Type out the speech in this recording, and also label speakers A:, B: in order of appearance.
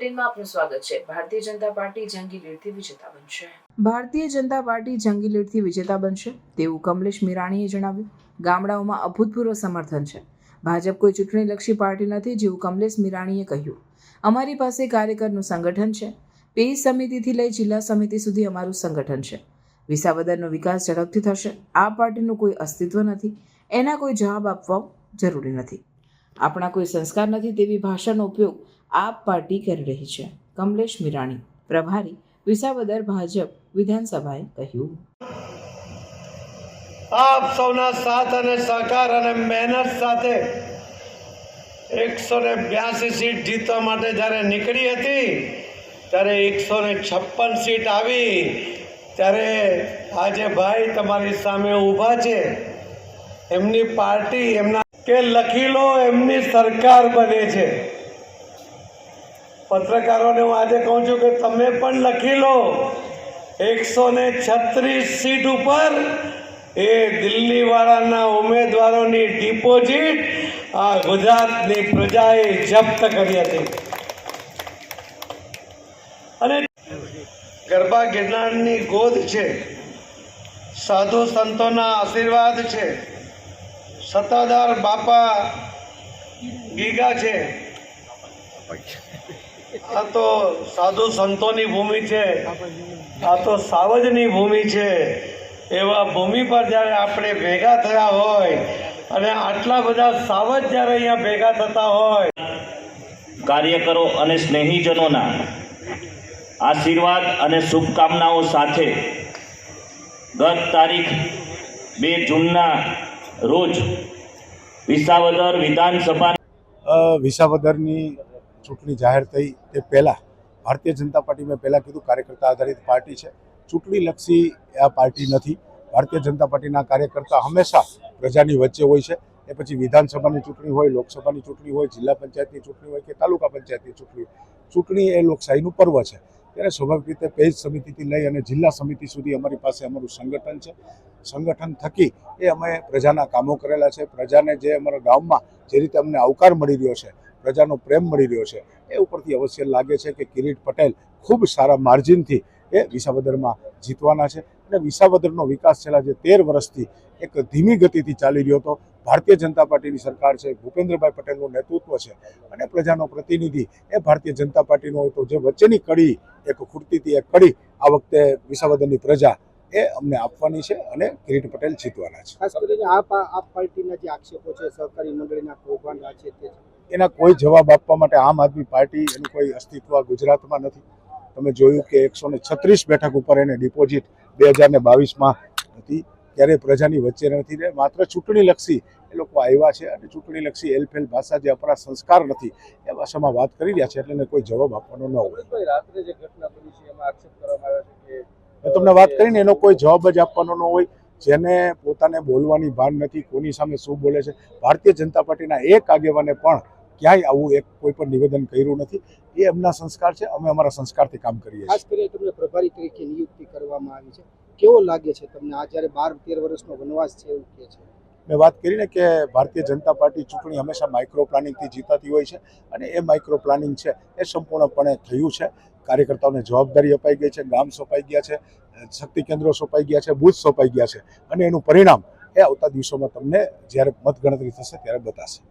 A: 18 માં આપનું સ્વાગત છે। ભારતીય જનતા પાર્ટી જંગી લીડથી વિજેતા બનશે। ભારતીય જનતા પાર્ટી જંગી લીડથી વિજેતા બનશે તેવું કમલેશ મીરાણીએ જણાવ્યું। ગામડાઓમાં અભૂતપૂર્વ સમર્થન છે। ભાજપ કોઈ ચૂંટણીલક્ષી પાર્ટી નથી જેવું કમલેશ મીરાણીએ કહ્યું। અમારી પાસે કાર્યકરનું સંગઠન છે। પેજ સમિતિથી લઈ જિલ્લા સમિતિ સુધી અમારું સંગઠન છે। વિસાવદરનો વિકાસ ઝડપથી થશે। આ પાર્ટીનું કોઈ અસ્તિત્વ નથી, એના કોઈ જવાબ આપવા જરૂરી નથી। આપણા કોઈ સંસ્કાર નથી તેવી ભાષાનો ઉપયોગ આપ પાર્ટી કરી રહી છે। કમલેશ મીરાણી, પ્રભારી વિસાવદર ભાજપ વિધાનસભાએ કહ્યું।
B: આપ સૌના સાથ અને સહકાર અને મહેનત સાથે 182 સીટ જીતવા માટે જ્યારે નીકળી હતી ત્યારે 156 સીટ આવી। ત્યારે આજે ભાઈ તમારી સામે ઊભા છે, એમની પાર્ટી એમના કે લખી લો એમની સરકાર બને છે। પત્રકારોને હું આજે કહું છું કે તમે પણ લખી લો 136 સીટ ઉપર એ દિલ્હીવાળાના ઉમેદવારોની ડિપોઝિટ આ ગુજરાતની પ્રજાએ જપ્ત કરી હતી અને ગરબા ગિરનારની ગોદ છે, સાધુ સંતોના આશીર્વાદ છે, સત્તાધાર બાપા ગીગા છે। આ તો સાધુ સંતોની ભૂમિ છે, આ તો સાવજની ભૂમિ છે। એવા ભૂમિ પર જ્યારે આપણે ભેગા થયા હોય અને આટલા બધા સાવજ જ્યારે અહીંયા ભેગા થતા હોય,
C: કાર્યકરો અને સ્નેહીજનોના આશીર્વાદ અને શુભકામનાઓ સાથે ગત તારીખ 2 જૂનના રોજ વિસાવદર વિધાનસભા
D: વિસાવદરની ચૂંટણી જાહેર થઈ તે પહેલાં ભારતીય જનતા પાર્ટી મેં પહેલાં કીધું કાર્યકર્તા આધારિત પાર્ટી છે। ચૂંટણીલક્ષી આ પાર્ટી નથી। ભારતીય જનતા પાર્ટીના કાર્યકર્તા હંમેશા પ્રજાની વચ્ચે હોય છે। એ પછી વિધાનસભાની ચૂંટણી હોય, લોકસભાની ચૂંટણી હોય, જિલ્લા પંચાયતની ચૂંટણી હોય કે તાલુકા પંચાયતની ચૂંટણી હોય, ચૂંટણી એ લોકશાહીનું પર્વ છે। ત્યારે સ્વાભાવિક રીતે પેજ સમિતિથી લઈ અને જિલ્લા સમિતિ સુધી અમારી પાસે અમારું સંગઠન છે। સંગઠન થકી એ અમે પ્રજાના કામો કરેલા છે। પ્રજાને જે અમારા ગામમાં જે રીતે અમને આવકાર મળી રહ્યો છે, પ્રજાનો પ્રેમ મળી રહ્યો છે, એ ઉપરથી અવશ્ય લાગે છે કે કિરીટ પટેલ ખૂબ સારા માર્જિનથી એ વિસાવદરમાં જીતવાના છે। અને વિસાવદરનો વિકાસ છેલ્લા જે 13 વર્ષથી એક ધીમી ગતિથી ચાલી રહ્યો હતો। ભારતીય જનતા પાર્ટીની સરકાર છે, ભૂપેન્દ્રભાઈ પટેલનું નેતૃત્વ છે અને પ્રજાનો પ્રતિનિધિ એ ભારતીય જનતા પાર્ટીનો હોય, તો જે વચ્ચેની કડી એક ખૂટતી હતી, એ કડી આ વખતે વિસાવદરની પ્રજા એ અમને આપવાની છે અને કિરીટ પટેલ જીતવાના છે।
E: ખાસ કરીને આપ પાર્ટીના જે આક્ષેપો છે, સહકારી મંડળીના કૌભાંડ આ છે તે
D: એના કોઈ જવાબ આપવા માટે આમ આદમી પાર્ટી એનું કોઈ અસ્તિત્વ ગુજરાતમાં નથી। તમે જોયું કે 136 બેઠક ઉપર એને ડિપોઝિટ 2022માં હતી, ત્યારે પ્રજાની વચ્ચે નથી રહે। માત્ર ચૂંટણીલક્ષી એ લોકો આવ્યા છે અને ચૂંટણીલક્ષી એલફેલ ભાષા, જે આપણા સંસ્કાર નથી એ ભાષામાં વાત કરી રહ્યા છે, એટલે એને કોઈ જવાબ આપવાનો ન હોય।
E: રાત્રે જે ઘટના બની છે એમાં આક્ષેપ કરવામાં આવ્યો છે કે
D: મેં તમને વાત કરીને એનો કોઈ જવાબ જ આપવાનો ન હોય। જેને પોતાને બોલવાની ભાન નથી, કોની સામે શું બોલે છે, ભારતીય જનતા પાર્ટીના એક આગેવાને પણ ક્યાંય આવું એક કોઈ પણ નિવેદન કર્યું નથી। એ એમના સંસ્કાર છે, અમે અમારા સંસ્કારથી કામ કરીએ છીએ।
E: ખાસ કરીને તમને પ્રભારી તરીકે નિયુક્તિ કરવામાં આવી છે, કેવો લાગે છે તમને આ જ્યારે 12-13 વર્ષનો વનવાસ છે એવું કહે છે?
D: મેં વાત કરીને કે ભારતીય જનતા પાર્ટી ચૂંટણી હંમેશા માઇક્રો પ્લાનિંગથી જીતાતી હોય છે અને એ માઇક્રો પ્લાનિંગ છે એ સંપૂર્ણપણે થયું છે। કાર્યકર્તાઓને જવાબદારી અપાઈ ગઈ છે, ગામ સોંપાઈ ગયા છે, શક્તિ કેન્દ્રો સોંપાઈ ગયા છે, બૂથ સોંપાઈ ગયા છે અને એનું પરિણામ એ આવતા દિવસોમાં તમને જ્યારે મતગણતરી થશે ત્યારે બતાશે।